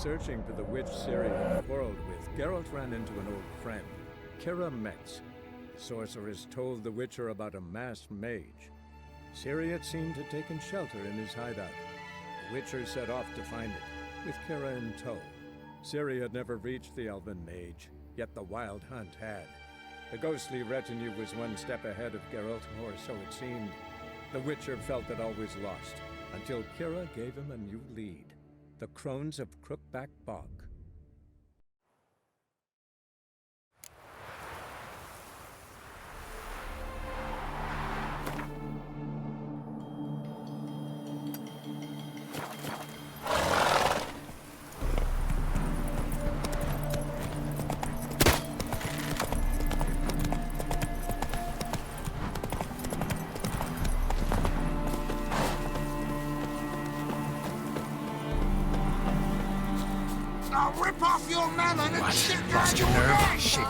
searching for the witch Ciri had quarreled with, Geralt ran into an old friend, Ciri. The sorceress told the Witcher about a masked mage. Ciri, it seemed, had taken shelter in his hideout. The Witcher set off to find it, with Ciri in tow. Ciri had never reached the elven mage, yet the wild hunt had. The ghostly retinue was one step ahead of Geralt, or so it seemed. The Witcher felt that all was lost, until Ciri gave him a new lead. The Crones of Crookback Bog. I'll rip off your melon and shit down Lost your your nerve? neck! Shit.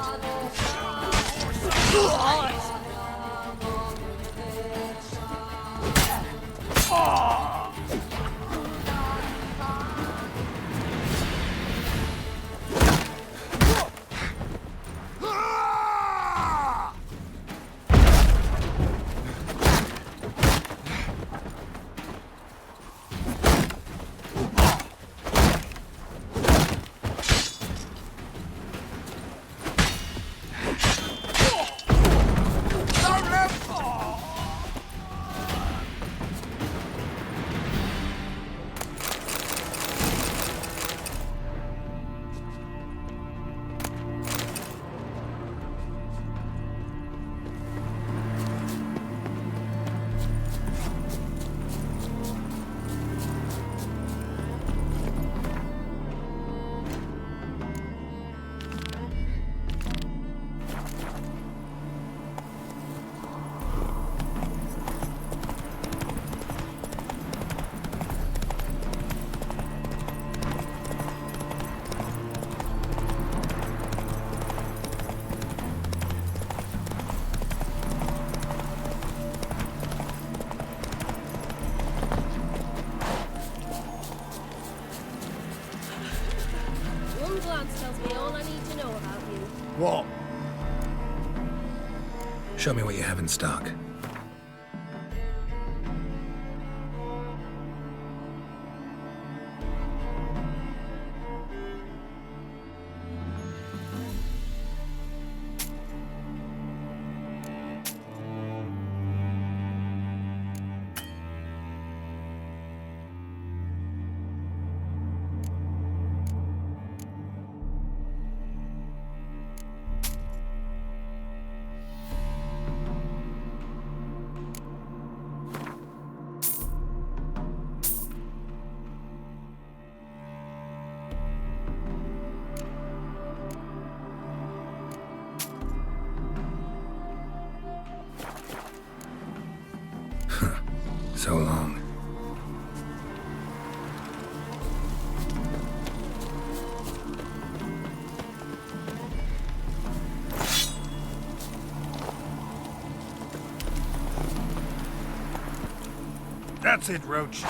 One glance tells me all I need to know about you. What? Show me what you have in stock. So long. That's it, Roach.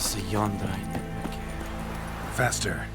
Esse yondra inmek. Faster.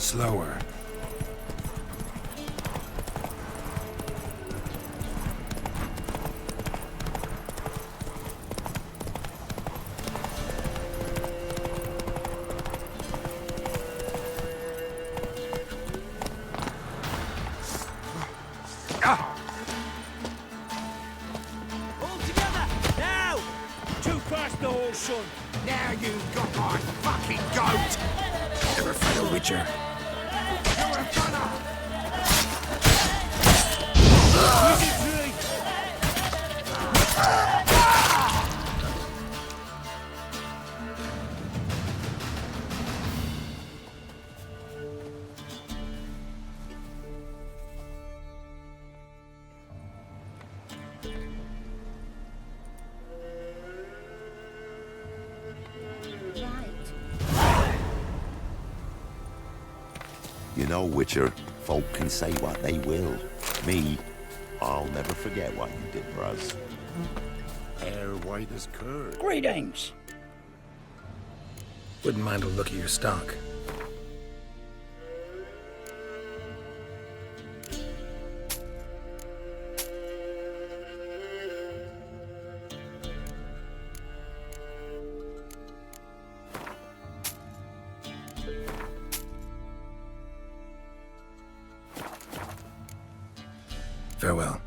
Slower. All together! Now! Too fast, the whole son! Now you've got my fucking goat! Ever fight a witcher? You're a gunner! Right. You know, Witcher, folk can say what they will. Me, I'll never forget what you did for us. Hair white as curd. Greetings! Wouldn't mind a look at your stock. Farewell.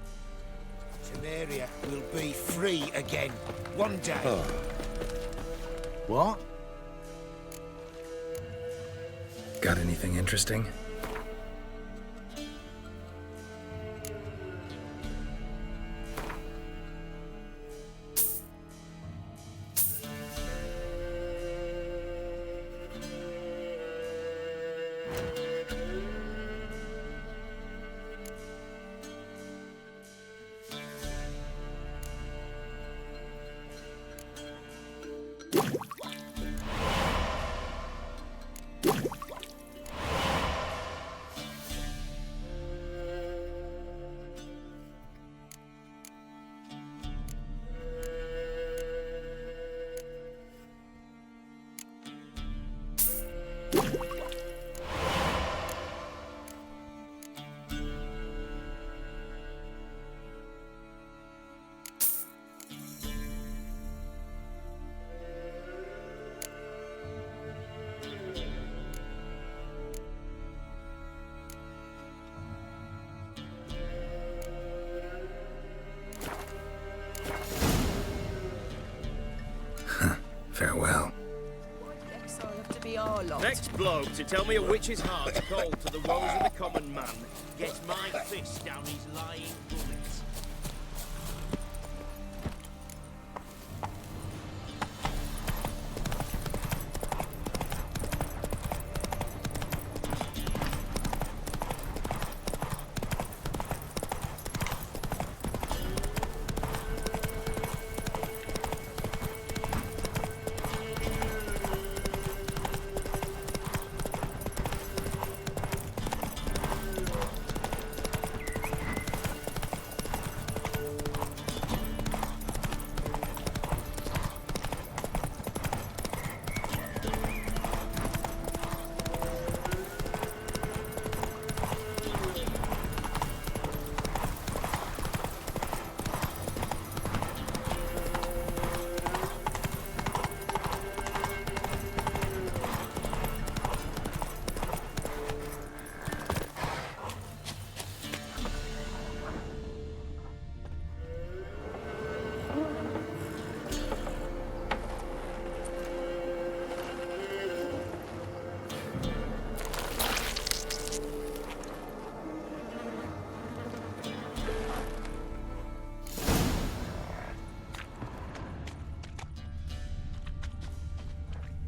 Temeria will be free again. One day. What? Got anything interesting? Farewell. Exile have to be our lot. Next bloke to tell me a witch's heart's cold to the woes of the common man gets my fist down his lying bullets.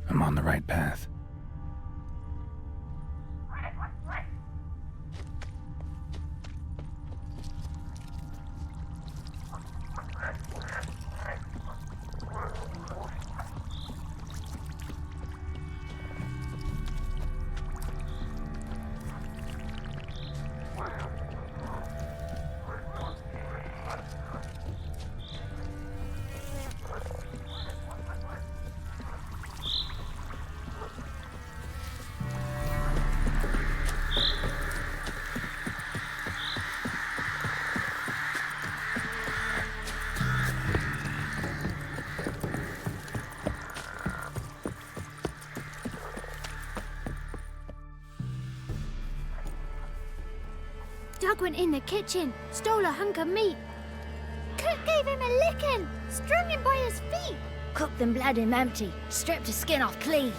I'm on the right path. dog went in the kitchen, stole a hunk of meat. Cook gave him a licking, strung him by his feet. Cooked and bled him empty, stripped his skin off clean.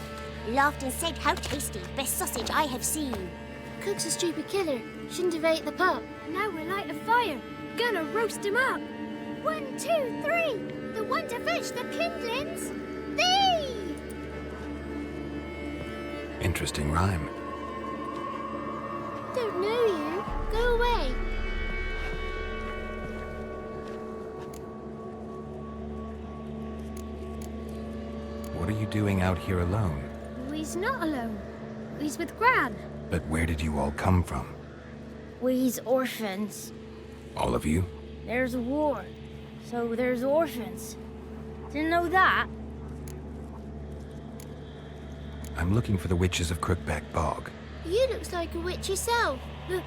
Laughed and said, how tasty, best sausage I have seen. Cook's a stupid killer, shouldn't have ate the pup. Now we'll light a fire, gonna roast him up. 1, 2, 3, the one to fetch the kindlings. Thee! Interesting rhyme. Don't know you. Go away. What are you doing out here alone? We's not alone. We's with Gran. But where did you all come from? We's orphans. All of you? There's a war, so there's orphans. Didn't know that? I'm looking for the witches of Crookback Bog. You looks like a witch yourself. The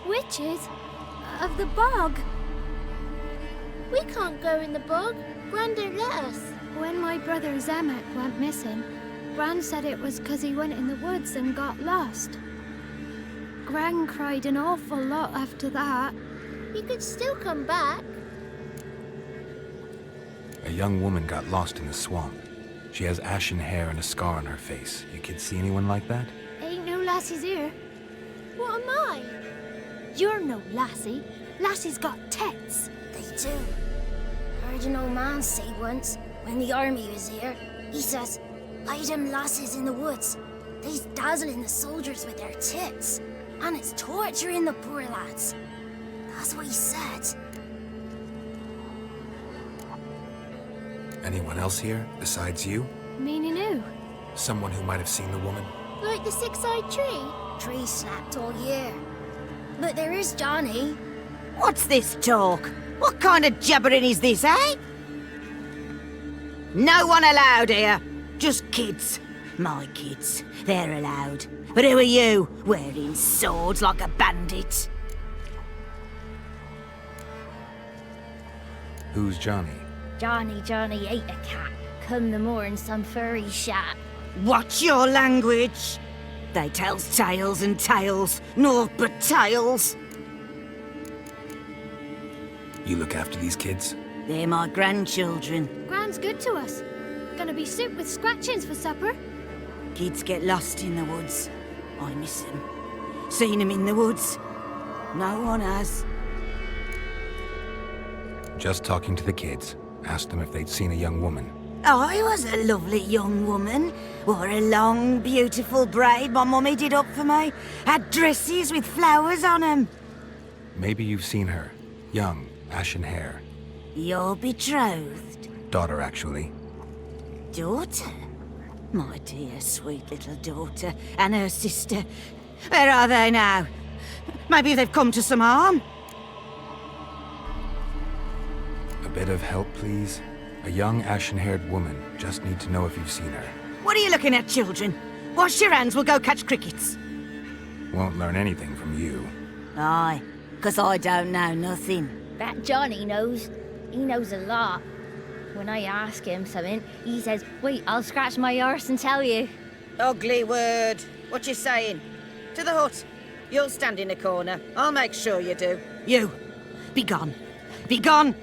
witches? Of the bog? We can't go in the bog. Gran don't let us. When my brother Zemek went missing, Gran said it was 'cause he went in the woods and got lost. Gran cried an awful lot after that. He could still come back. A young woman got lost in the swamp. She has ashen hair and a scar on her face. You kids see anyone like that? Ain't no lassies here. What am I? You're no lassie. Lassie's got tits. They do. Heard an old man say once, when the army was here, he says, hide them lasses in the woods. They's dazzling the soldiers with their tits. And it's torturing the poor lads. That's what he said. Anyone else here besides you? Meaning who? Someone who might have seen the woman? Like the six-eyed tree? Tree snapped all year. But there is Johnny. What's this talk? What kind of jabbering is this, eh? No one allowed here. Just kids. My kids. They're allowed. But who are you, wearing swords like a bandit? Who's Johnny? Johnny ate a cat. Come the more in some furry shat. Watch your language. They tells tales and tales, naught but tales. You look after these kids? They're my grandchildren. Gran's good to us. Gonna be soup with scratchings for supper. Kids get lost in the woods. I miss them. Seen them in the woods. No one has. Just talking to the kids. Asked them if they'd seen a young woman. I was a lovely young woman. Wore a long, beautiful braid my mummy did up for me. Had dresses with flowers on them. Maybe you've seen her. Young, ashen hair. You're betrothed? Daughter, actually. Daughter? My dear, sweet little daughter. And her sister. Where are they now? Maybe they've come to some harm? A bit of help, please? A young, ashen-haired woman. Just need to know if you've seen her. What are you looking at, children? Wash your hands, we'll go catch crickets. Won't learn anything from you. Aye, 'cause I don't know nothing. That Johnny knows. He knows a lot. When I ask him something, he says, wait, I'll scratch my arse and tell you. Ugly word. What you saying? To the hut. You'll stand in a corner. I'll make sure you do. You, be gone. Be gone!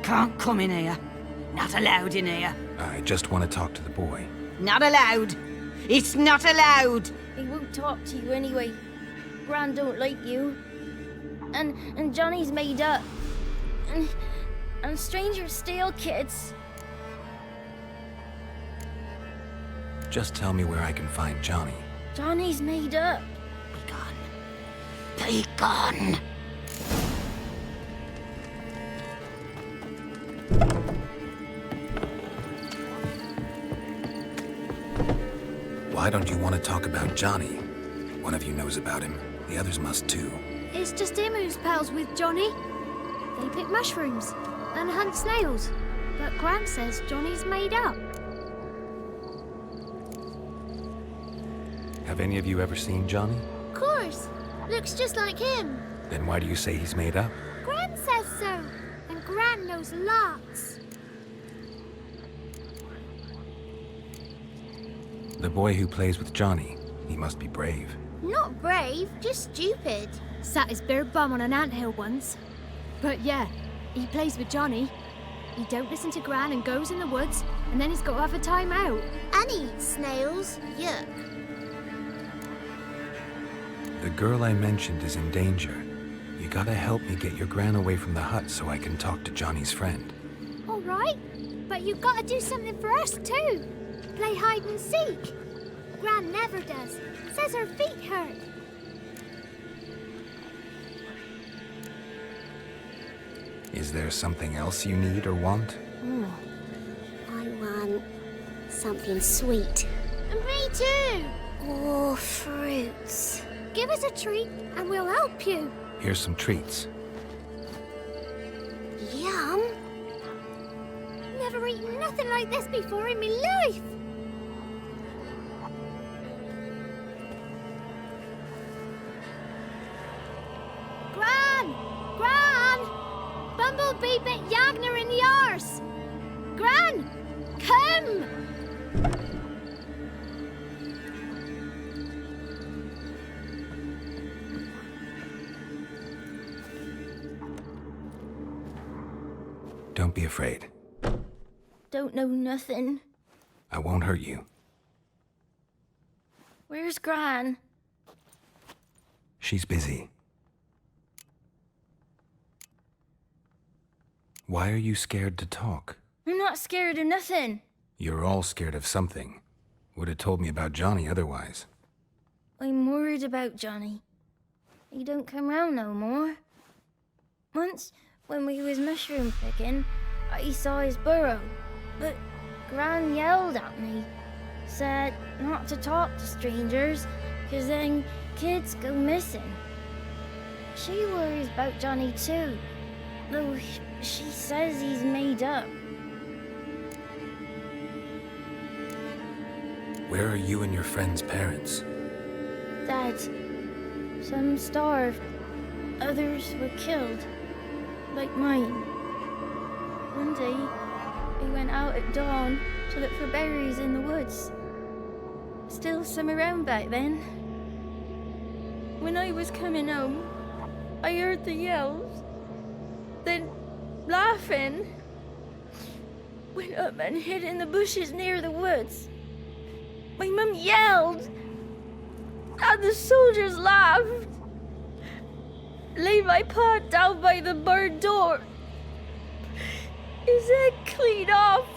Can't come in here. Not allowed in here. I just want to talk to the boy. Not allowed. It's not allowed. He won't talk to you anyway. Gran don't like you. And Johnny's made up. And strangers steal kids. Just tell me where I can find Johnny. Johnny's made up. Be gone. Be gone. Why don't you want to talk about Johnny? One of you knows about him. The others must too. It's just him who's pals with Johnny. They pick mushrooms and hunt snails. But Gran says Johnny's made up. Have any of you ever seen Johnny? Of course. Looks just like him. Then why do you say he's made up? Gran says so. And Gran knows lots. The boy who plays with Johnny, he must be brave. Not brave, just stupid. Sat his bare bum on an anthill once. But yeah, he plays with Johnny. He don't listen to Gran and goes in the woods, and then he's got to have a time out. And he eats snails. Yuck. The girl I mentioned is in danger. You gotta help me get your Gran away from the hut so I can talk to Johnny's friend. All right, but you've got to do something for us too. Play hide and seek. Gran never does. Says her feet hurt. Is there something else you need or want? I want something sweet. Me too. Oh, fruits. Give us a treat and we'll help you. Here's some treats. Yum. Never eaten nothing like this before in my life. Gran! Gran! Bumblebee bit Yagner in the arse. Gran! Come! Don't be afraid. Don't know nothing. I won't hurt you. Where's Gran? She's busy. Why are you scared to talk? I'm not scared of nothing. You're all scared of something. Would have told me about Johnny otherwise. I'm worried about Johnny. He don't come round no more. Once, when we was mushroom picking, I saw his burrow, but Gran yelled at me. Said not to talk to strangers, 'cause then kids go missing. She worries about Johnny too, though she says he's made up. Where are you and your friend's parents? Dad, some starved, others were killed, like mine. One day, we went out at dawn to look for berries in the woods. Still some around back then. When I was coming home, I heard the yells, then laughing. Went up and hid in the bushes near the woods. My mum yelled, and the soldiers laughed. Laid my pa down by the barn door. His head clean off.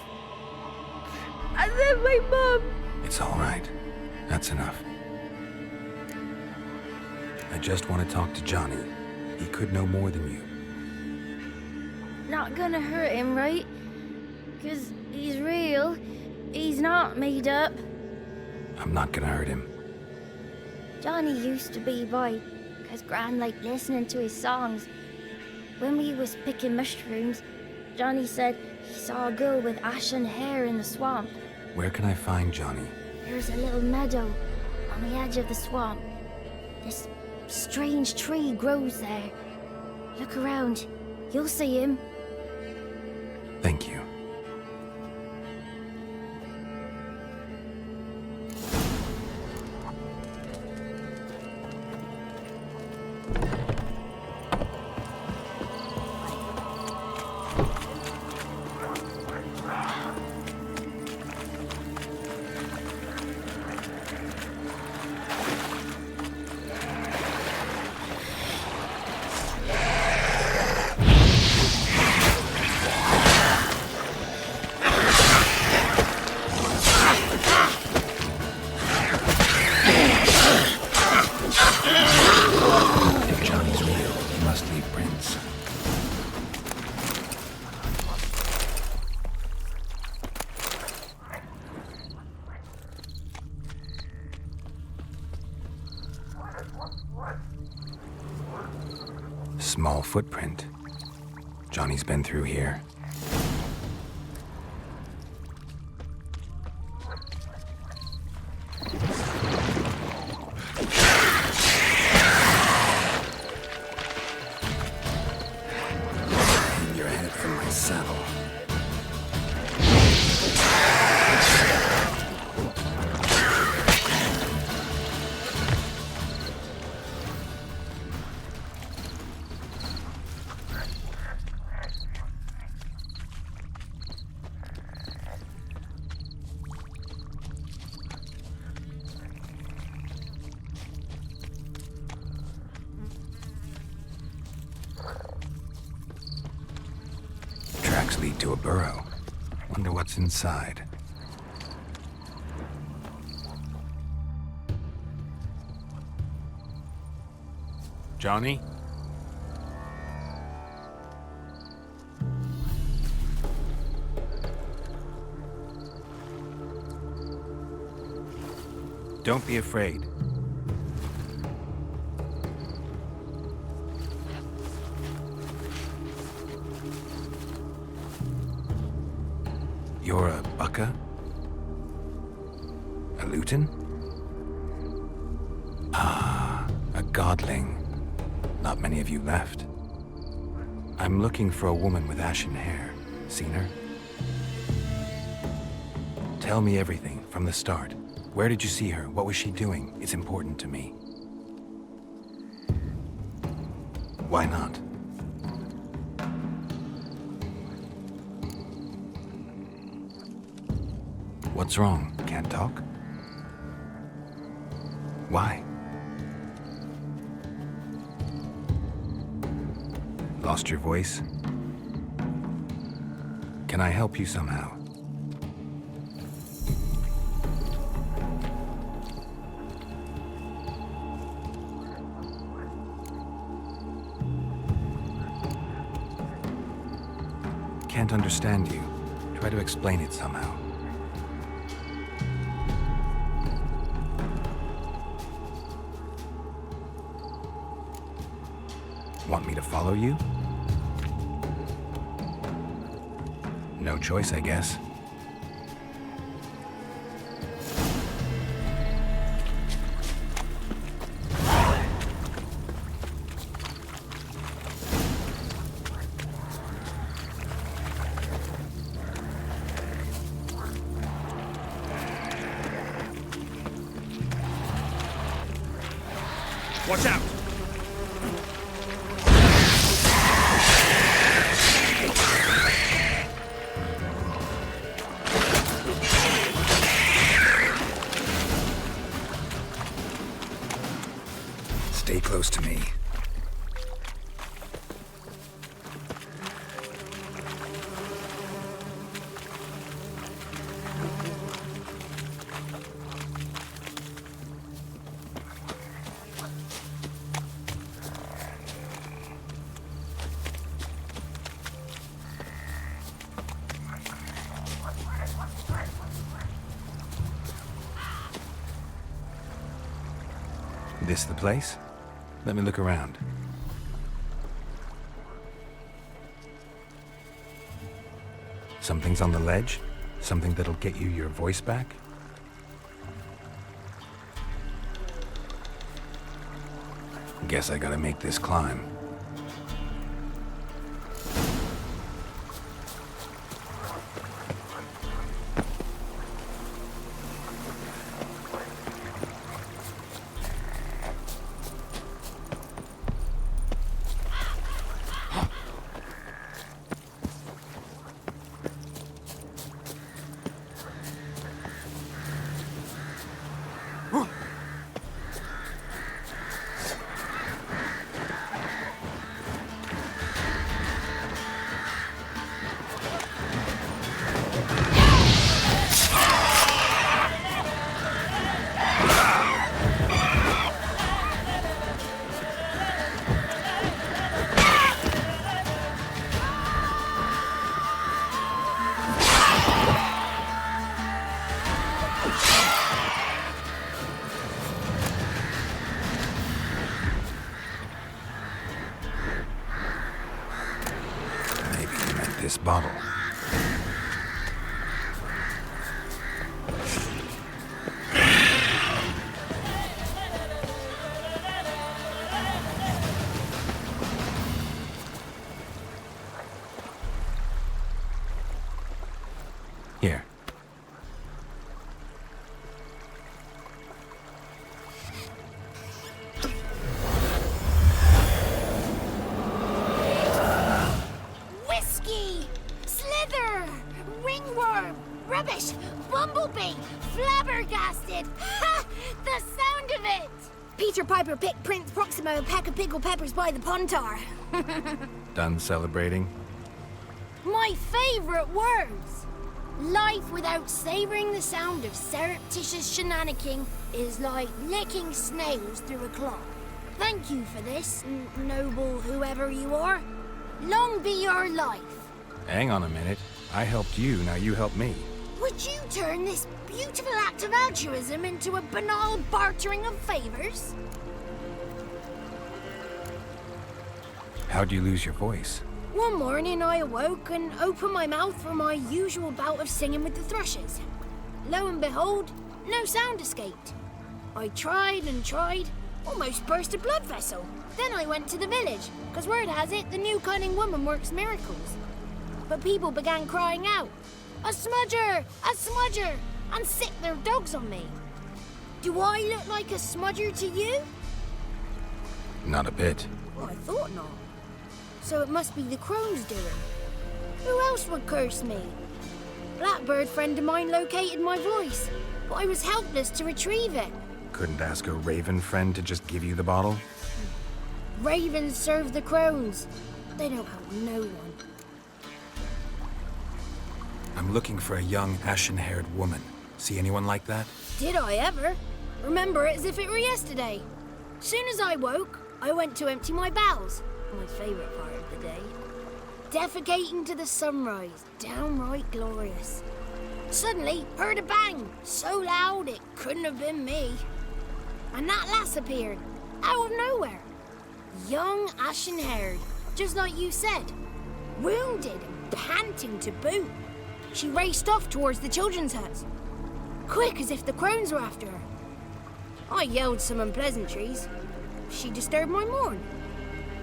And then my mum... It's all right. That's enough. I just want to talk to Johnny. He could know more than you. Not gonna hurt him, right? 'Cause he's real. He's not made up. I'm not gonna hurt him. Johnny used to be boy, 'cause Gran liked listening to his songs. When we was picking mushrooms, Johnny said he saw a girl with ashen hair in the swamp. Where can I find Johnny? There's a little meadow on the edge of the swamp. This strange tree grows there. Look around. You'll see him. Thank you. If Johnny's real, he must leave prints. Small footprint. Johnny's been through here. Hang your head from my saddle. Tracks lead to a burrow. Wonder what's inside. Johnny? Don't be afraid. You're a bucka? A luton? Ah, a godling. Not many of you left. I'm looking for a woman with ashen hair. Seen her? Tell me everything from the start. Where did you see her? What was she doing? It's important to me. Why not? What's wrong? Can't talk? Why? Lost your voice? Can I help you somehow? Can't understand you. Try to explain it somehow. Want me to follow you? No choice, I guess. Watch out! Stay close to me. This the place? Let me look around. Something's on the ledge? Something that'll get you your voice back? Guess I gotta make this climb. this bottle. Here. Whiskey! Slither! Ringworm! Rubbish! Bumblebee! Flabbergasted! Ha! The sound of it! Peter Piper picked Prince Proximo a pack of pickled peppers by the pontar. Done celebrating? My favorite words! Life without savoring the sound of surreptitious shenanigans is like licking snails through a cloth. Thank you for this, noble whoever you are. Long be your life. Hang on a minute. I helped you, now you help me. Would you turn this beautiful act of altruism into a banal bartering of favors? How'd you lose your voice? One morning I awoke and opened my mouth for my usual bout of singing with the thrushes. Lo and behold, no sound escaped. I tried and tried, almost burst a blood vessel. Then I went to the village, because word has it the new cunning woman works miracles. But people began crying out, "A smudger! A smudger!" and sicked their dogs on me. Do I look like a smudger to you? Not a bit. Well, I thought not. So it must be the crone's doing. Who else would curse me? Blackbird friend of mine located my voice, but I was helpless to retrieve it. Couldn't ask a raven friend to just give you the bottle? Ravens serve the crones. They don't help no one. I'm looking for a young, ashen-haired woman. See anyone like that? Did I ever? Remember it as if it were yesterday. Soon as I woke, I went to empty my bowels. My favourite part of the day. Defecating to the sunrise, downright glorious. Suddenly, heard a bang, so loud it couldn't have been me. And that lass appeared, out of nowhere. Young, ashen-haired, just like you said. Wounded and panting to boot. She raced off towards the children's huts. Quick as if the crones were after her. I yelled some unpleasantries. She disturbed my morn.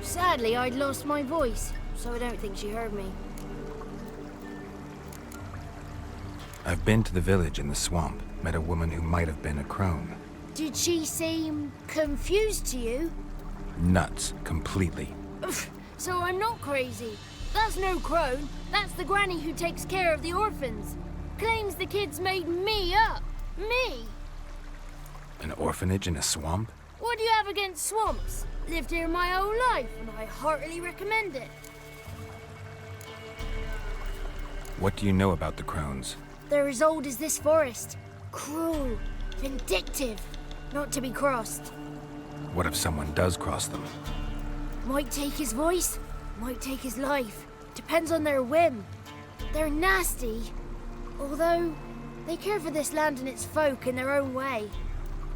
Sadly, I'd lost my voice, so I don't think she heard me. I've been to the village in the swamp, met a woman who might have been a crone. Did she seem confused to you? Nuts, completely. So I'm not crazy. That's no crone. That's the granny who takes care of the orphans. Claims the kids made me up. Me! An orphanage in a swamp? What do you have against swamps? Lived here my whole life, and I heartily recommend it. What do you know about the crones? They're as old as this forest. Cruel, vindictive, not to be crossed. What if someone does cross them? Might take his voice, might take his life. Depends on their whim. They're nasty, although they care for this land and its folk in their own way.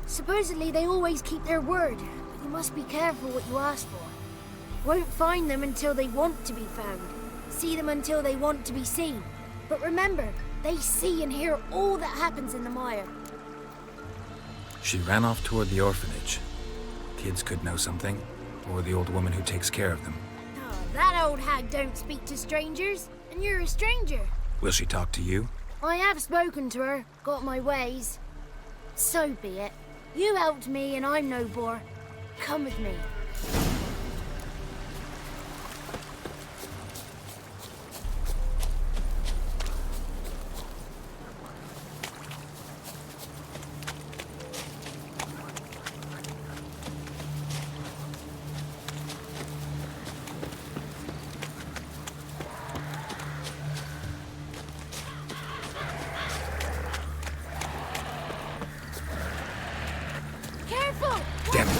Supposedly they always keep their word, but you must be careful what you ask for. Won't find them until they want to be found. See them until they want to be seen. But remember, they see and hear all that happens in the mire. She ran off toward the orphanage. Kids could know something, or the old woman who takes care of them. Oh, that old hag don't speak to strangers, and you're a stranger. Will she talk to you? I have spoken to her, got my ways. So be it. You helped me and I'm no bore. Come with me. Careful! Damn it.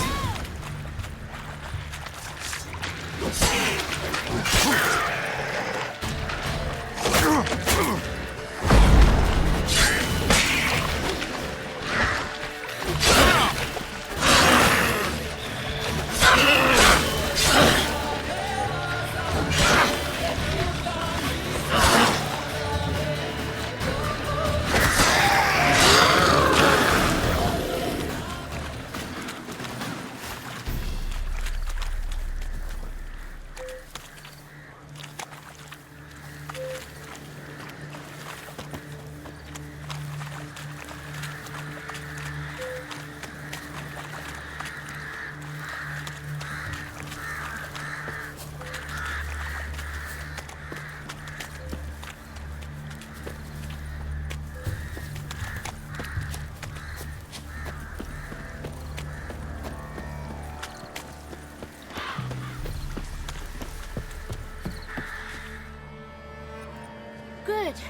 Good.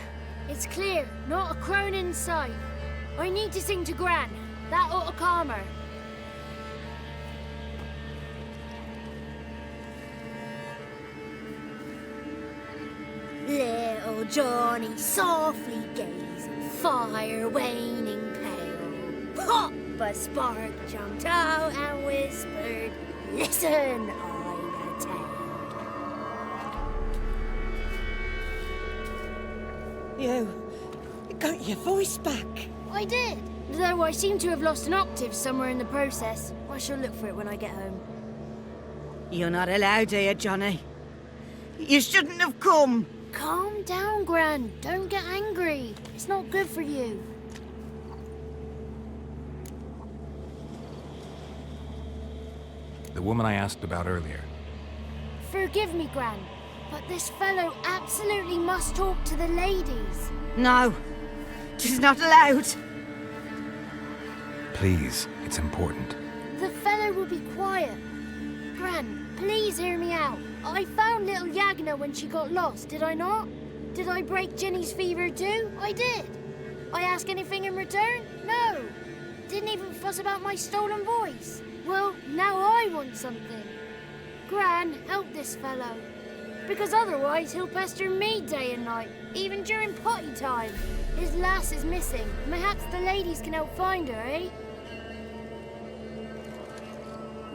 It's clear. Not a crone in sight. I need to sing to Gran. That ought to calm her. Little Johnny softly gazing, fire waning pale. Pop! A spark jumped out and whispered, "Listen, I'm a tale." You got your voice back. I did. Though I seem to have lost an octave somewhere in the process. I shall look for it when I get home. You're not allowed here, Johnny. You shouldn't have come. Calm down, Gran. Don't get angry. It's not good for you. The woman I asked about earlier. Forgive me, Gran, but this fellow absolutely must talk to the ladies. No, she's not allowed. Please, it's important. The fellow will be quiet. Gran, please hear me out. I found little Yagna when she got lost, did I not? Did I break Jenny's fever too? I did. I ask anything in return? No. Didn't even fuss about my stolen voice. Well, now I want something. Gran, help this fellow. Because otherwise he'll pester me day and night, even during potty time. His lass is missing. Perhaps the ladies can help find her, eh?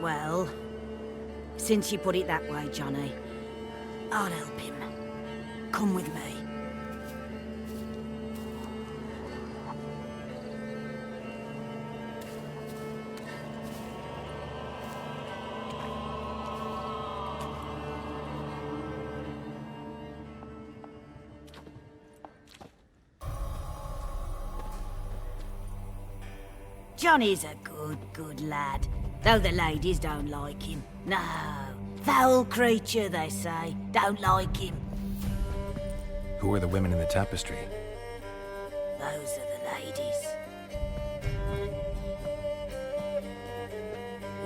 Well, since you put it that way, Johnny, I'll help him. Come with me. Johnny's a good lad, though the ladies don't like him. No, foul creature, they say. Don't like him. Who are the women in the tapestry? Those are the ladies.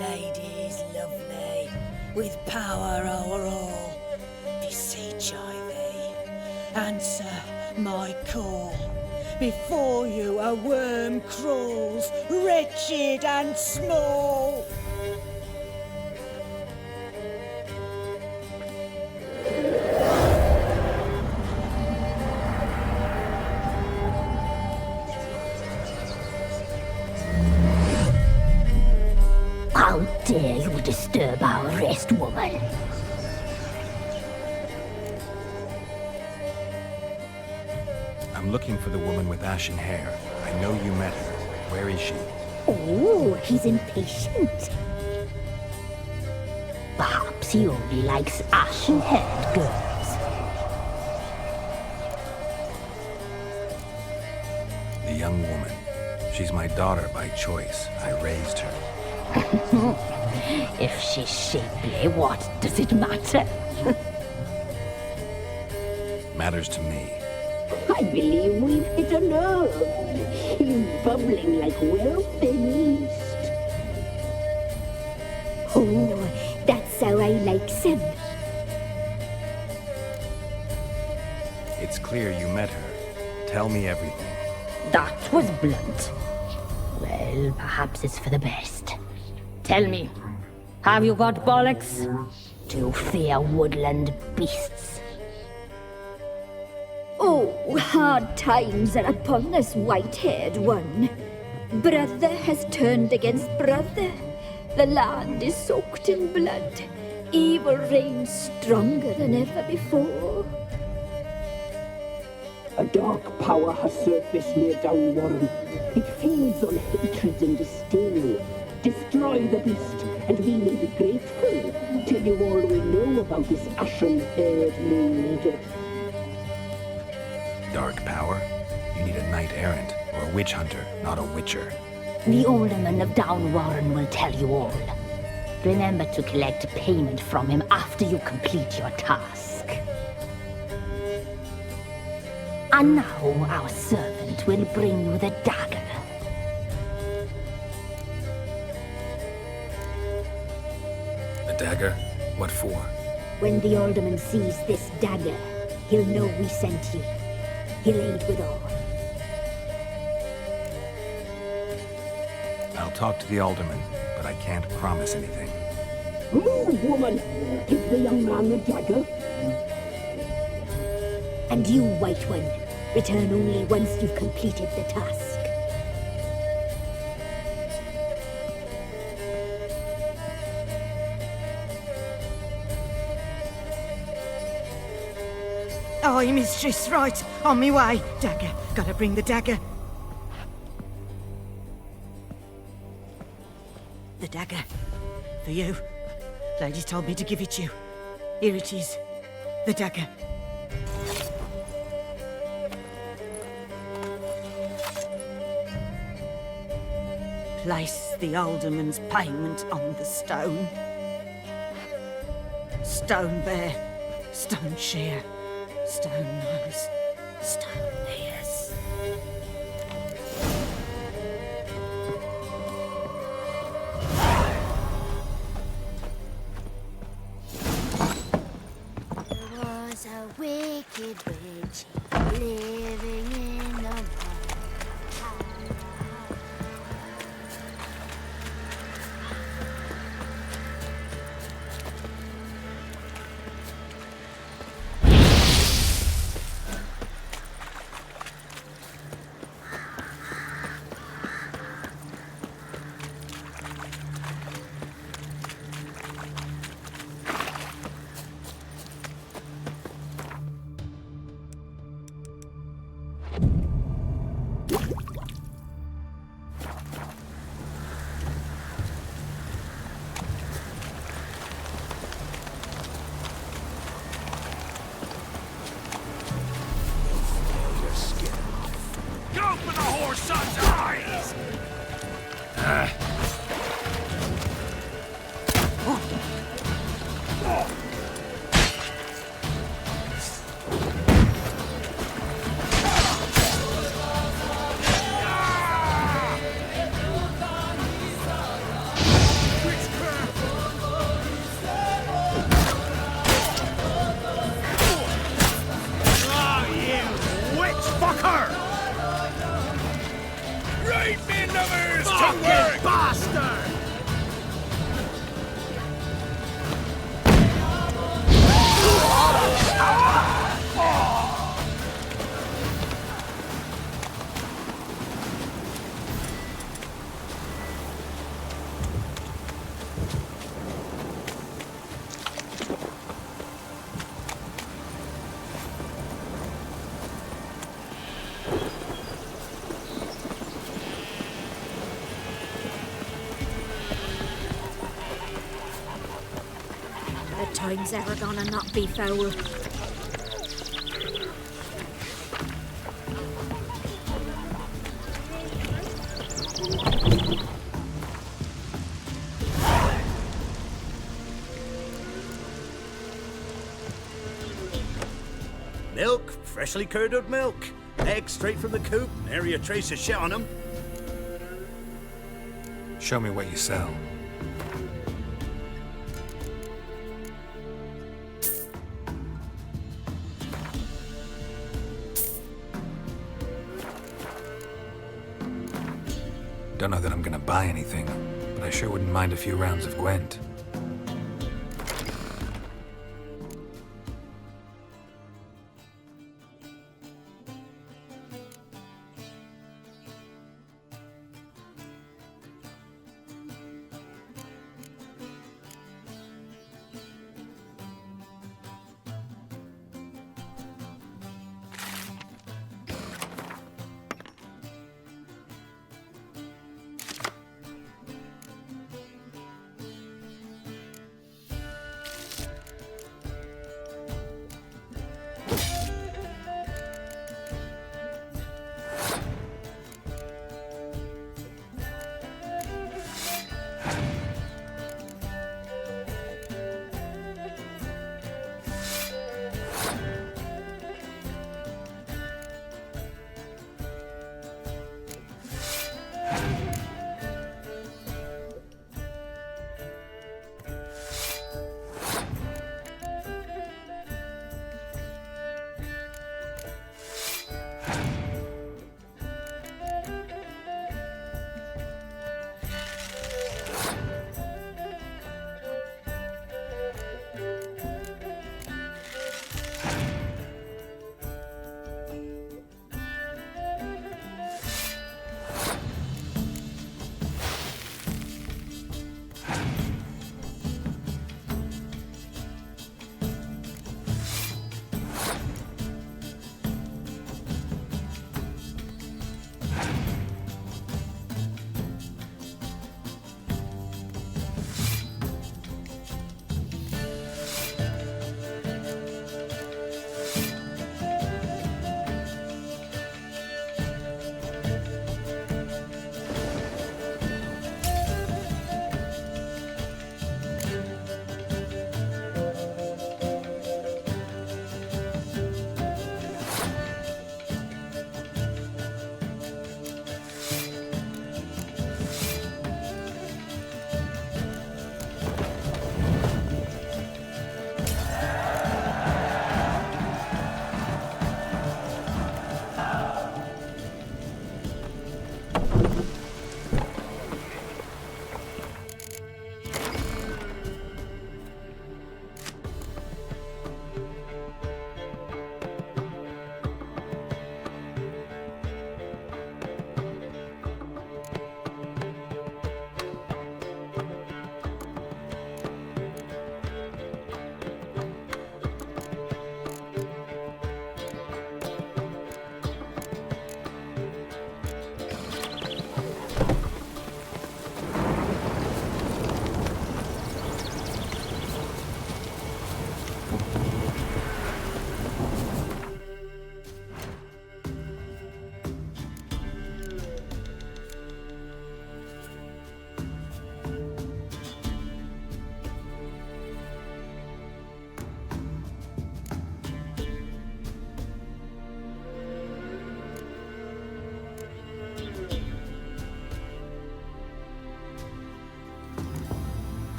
Ladies lovely, with power o'er all. Beseech I thee, answer my call. Before you a worm crawls, wretched and small. How dare you disturb our rest, woman? I'm looking for the woman with ashen hair. I know you met her. Where is she? Oh, he's impatient. Perhaps he only likes ashen-haired girls. The young woman. She's my daughter by choice. I raised her. If she's shapely, what does it matter? Matters to me. I believe we've hit a nerve. He's bubbling like well-fed yeast. Oh, that's how I like them. It's clear you met her. Tell me everything. That was blunt. Well, perhaps it's for the best. Tell me, have you got bollocks? Do you fear woodland beasts? Oh, hard times are upon us, white-haired one. Brother has turned against brother. The land is soaked in blood. Evil reigns stronger than ever before. A dark power has surfaced near Downwarren. It feeds on hatred and disdain. Destroy the beast, and we may be grateful. Tell you all we know about this ashen-haired maid. Dark power? You need a knight-errant, or a witch-hunter, not a witcher. The alderman of Downwarren will tell you all. Remember to collect payment from him after you complete your task. And now our servant will bring you the dagger. A dagger? What for? When the alderman sees this dagger, he'll know we sent you. he'll aid with all. I'll talk to the alderman, but I can't promise anything. Move, woman! Give the young man the dagger. And you, White One, return only once you've completed the task. Aye, mistress, right. On me way. Dagger. Gotta bring the dagger. The dagger. For you. Lady told me to give it you. Here it is. The dagger. Place the alderman's payment on the stone. Stone bear. Stone shear. Stone nose, stone ears. There was a wicked witch living in the mud. Time's ever gonna not be foul. Milk, freshly curdled milk. Eggs straight from the coop, nary a trace of shit on them. Show me what you sell. Don't know that I'm gonna buy anything, but I sure wouldn't mind a few rounds of Gwent.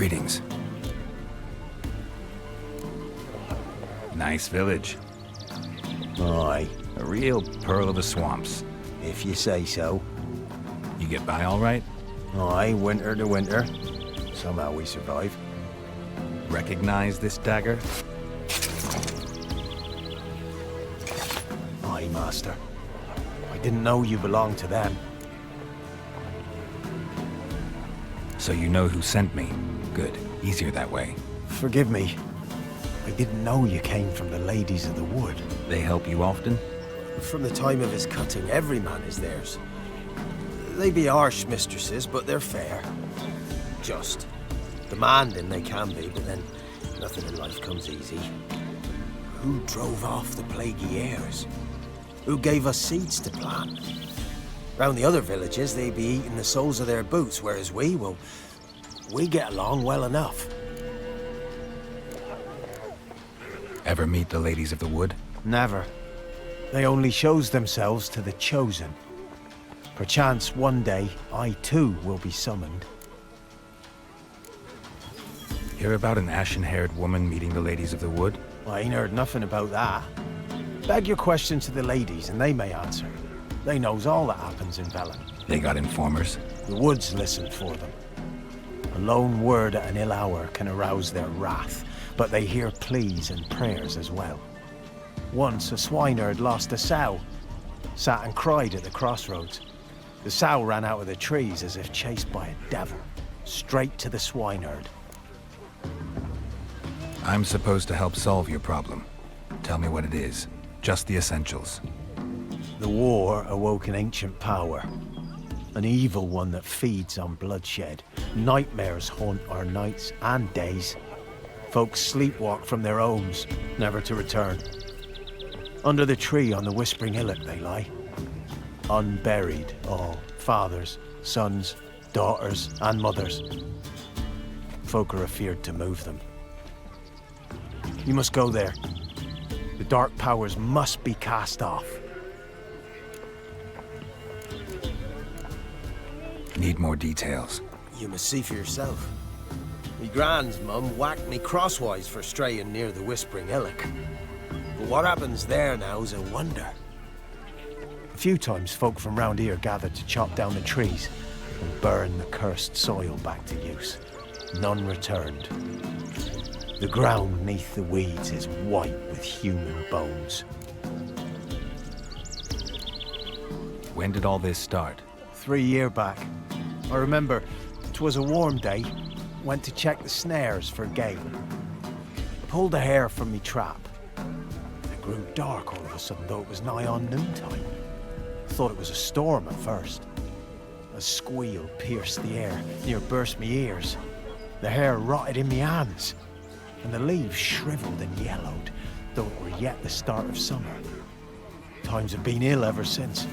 Greetings. Nice village. Aye. A real pearl of the swamps. If you say so. You get by all right? Aye, winter to winter. Somehow we survive. Recognize this dagger? Aye, master. I didn't know you belonged to them. So you know who sent me. Good. Easier that way. Forgive me. I didn't know you came from the Ladies of the Wood. They help you often? From the time of his cutting, every man is theirs. They be harsh mistresses, but they're fair. Just. Demanding they can be, but then nothing in life comes easy. Who drove off the plaguey airs? Who gave us seeds to plant? Round the other villages, they be eating the soles of their boots, whereas we get along well enough. Ever meet the Ladies of the Wood? Never. They only shows themselves to the chosen. Perchance one day, I too will be summoned. Hear about an ashen-haired woman meeting the Ladies of the Wood? I ain't heard nothing about that. Beg your question to the ladies and they may answer. They knows all that happens in Velen. They got informers? The woods listen for them. A lone word at an ill hour can arouse their wrath, but they hear pleas and prayers as well. Once a swineherd lost a sow, sat and cried at the crossroads. The sow ran out of the trees as if chased by a devil, straight to the swineherd. I'm supposed to help solve your problem. Tell me what it is. Just the essentials. The war awoke an ancient power. An evil one that feeds on bloodshed. Nightmares haunt our nights and days. Folks sleepwalk from their homes, never to return. Under the tree on the Whispering Hillock they lie. Unburied all, fathers, sons, daughters and mothers. Folk are afeard to move them. You must go there. The dark powers must be cast off. Need more details. You must see for yourself. Me grand's mum whacked me crosswise for straying near the Whispering Hillock. But what happens there now's a wonder. A few times folk from round here gathered to chop down the trees and burn the cursed soil back to use. None returned. The ground neath the weeds is white with human bones. When did all this start? 3 years back. I remember 'twas a warm day. Went to check the snares for game. Pulled a hare from me trap. It grew dark all of a sudden, though it was nigh on noontime. Thought it was a storm at first. A squeal pierced the air, near burst me ears. The hare rotted in me hands, and the leaves shriveled and yellowed, though it were yet the start of summer. Times have been ill ever since.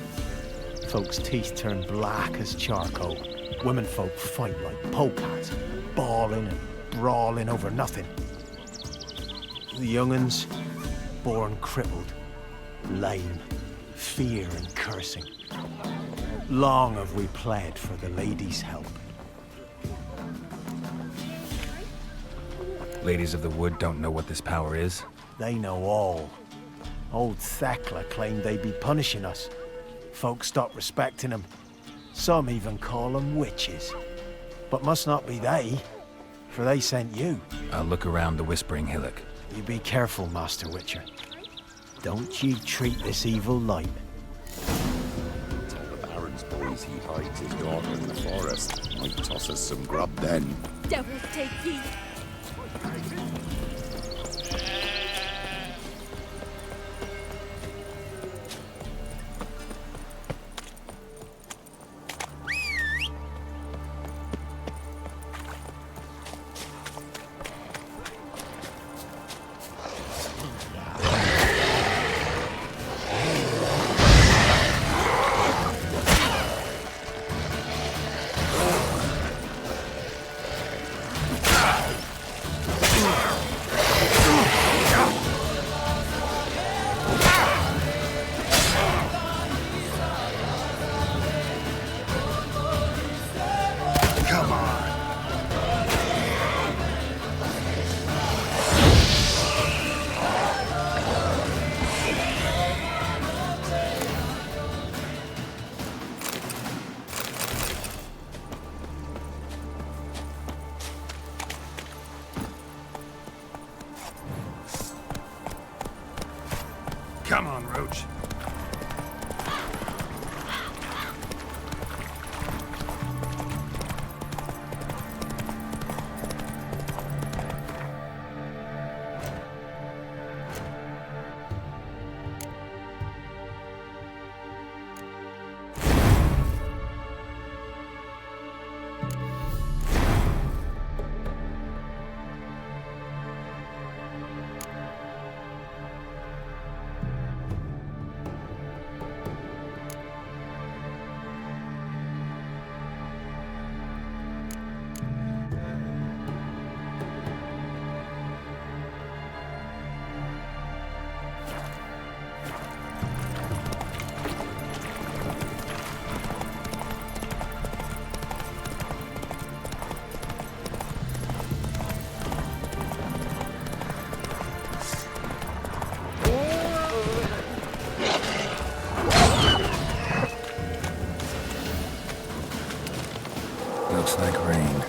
Folks' teeth turned black as charcoal. Womenfolk fight like polecats, bawling and brawling over nothing. The young'uns, born crippled, lame, fear and cursing. Long have we pled for the ladies' help. Ladies of the Wood don't know what this power is? They know all. Old Thekla claimed they'd be punishing us. Folks stopped respecting them. Some even call them witches. But must not be they, for they sent you. I'll look around the Whispering Hillock. You be careful, Master Witcher. Don't you treat this evil light. Tell the Baron's boys he hides his daughter in the forest. Might toss us some grub then. Devils take heed. Looks like rain.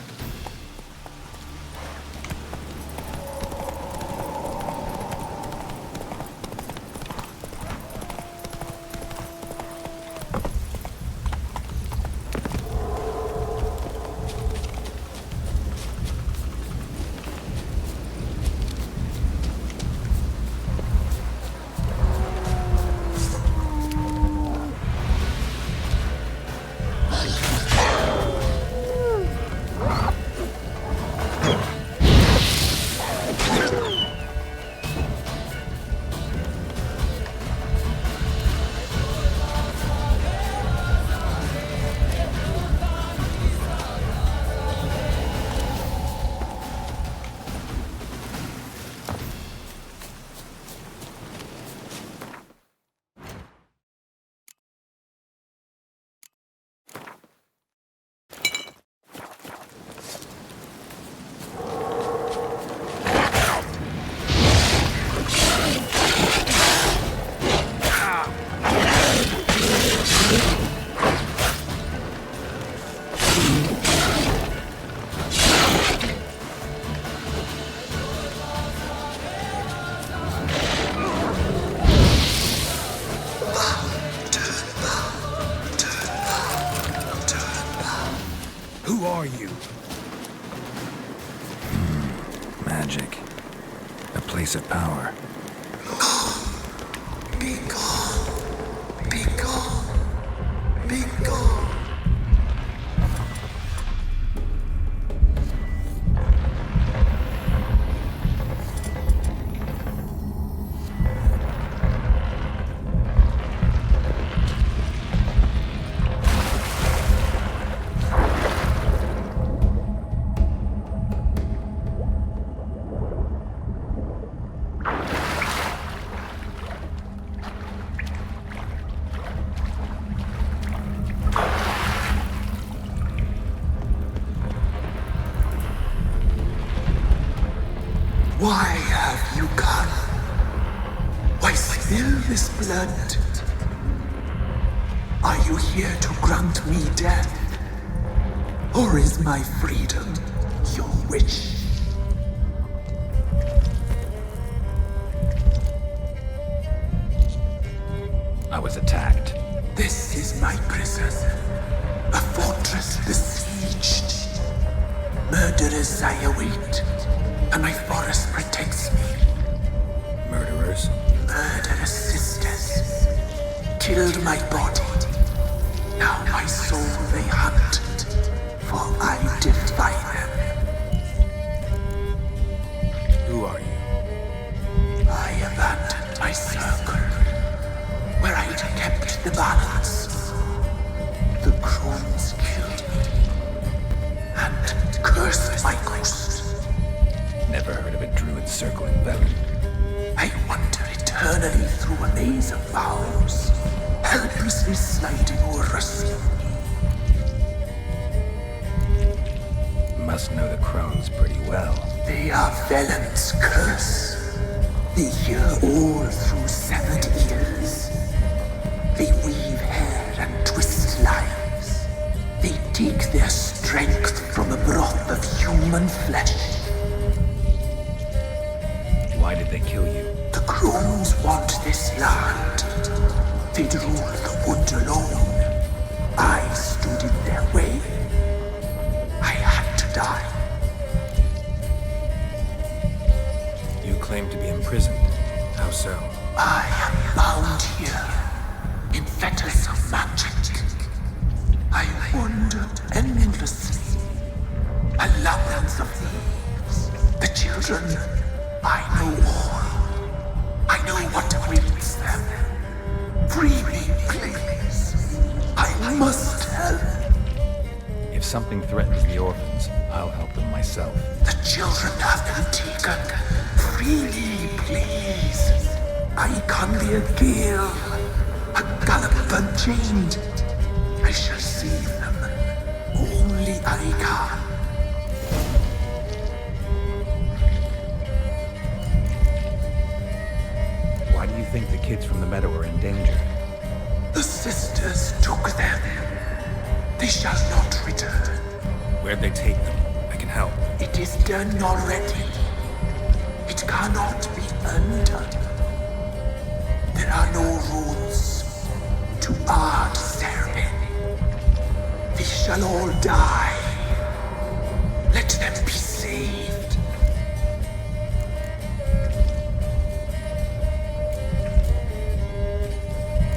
Who are you? Magic. A place of power. Be gone. Be gone. Be gone. Why have you come? Why spill this blood? Are you here to grant me death? Or is my freedom your wish? I was attacked. This is my prison. A fortress besieged. Murderers I await. And my forest protects me. Murderers? Murderous sisters killed my body. Now my soul they hunt, for I defy them. Who are you? I abandoned my circle, where I'd kept the balance. The crones killed me, and cursed my ghost. Never heard of a druid circling venom. I wander eternally through a maze of vows, helplessly sliding o'er a sea. Must know the crones pretty well. They are Velen's curse. They hear all through severed ears. They weave hair and twist lives. They take their strength from the broth of human flesh. Why did they kill you? The crones want this land. They'd rule the wood alone. I stood in their way. I had to die. You claim to be imprisoned. How so? I am bound here, in fetters of magic. I wandered endlessly, a labyrinth of thieves. The children, I know all. I know what awaits them. Free me, please. I must help. If something threatens the orphans, I'll help them myself. The children have been taken. Freely, please. I can be a gale, a gallop unchained. I shall save them. Only I can. Why do you think the kids from the meadow are in danger? The sisters took them. They shall not return. Where'd they take them? I can help. It is done already. It cannot be undone. There are no rules to our ceremony. They shall all die. Let them be saved.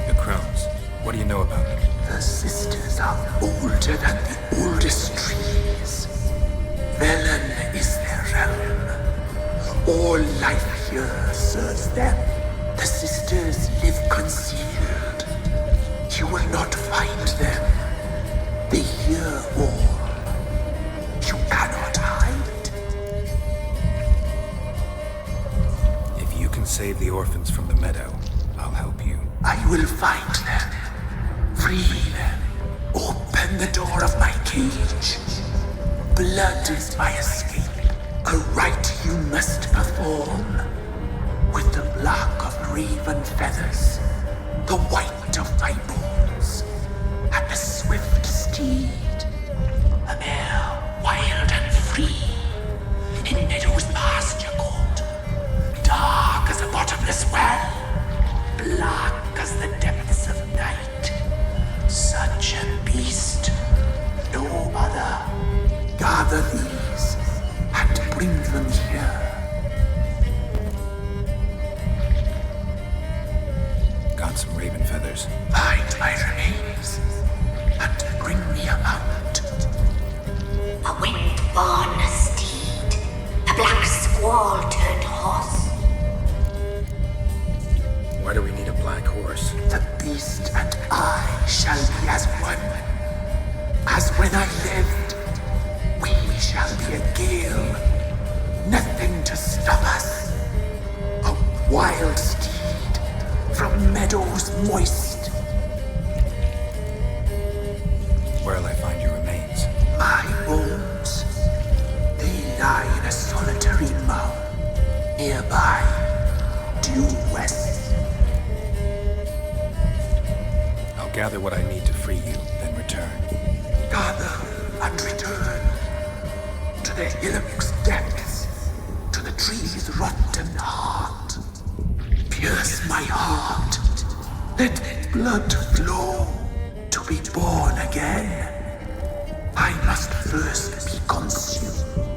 The crones. What do you know about them? The sisters are older than the oldest trees. Velen is their realm. All life here serves them. The sisters live concealed. You will not find them. They hear all. You cannot hide. If you can save the orphans from the meadow, I'll help you. I will find them. Free them. Open the door of my cage. Blood is my escape. A rite you must perform. With the black of raven feathers, the white of my bones, and the swift steed. A mare wild and free, in meadows pasture cold, dark as a bottomless well, black as the depths of night. Such a beast, no other. Gather these and bring them here. Got some raven feathers. Find my remains and bring me a mount. A wind-born steed. A black squall turned horse. Why do we need a black horse? The beast and I shall be as one. As when I lived, we shall be a gale. Nothing to stop us. A wild steed from meadows moist. Where'll I find your remains? My bones, they lie in a solitary mound nearby, due west. I'll gather what I need to free you, then return. Gather and return to the hillock's depths, to the tree's rotten heart. Pierce my heart, let blood flow. To be born again, I must first be consumed.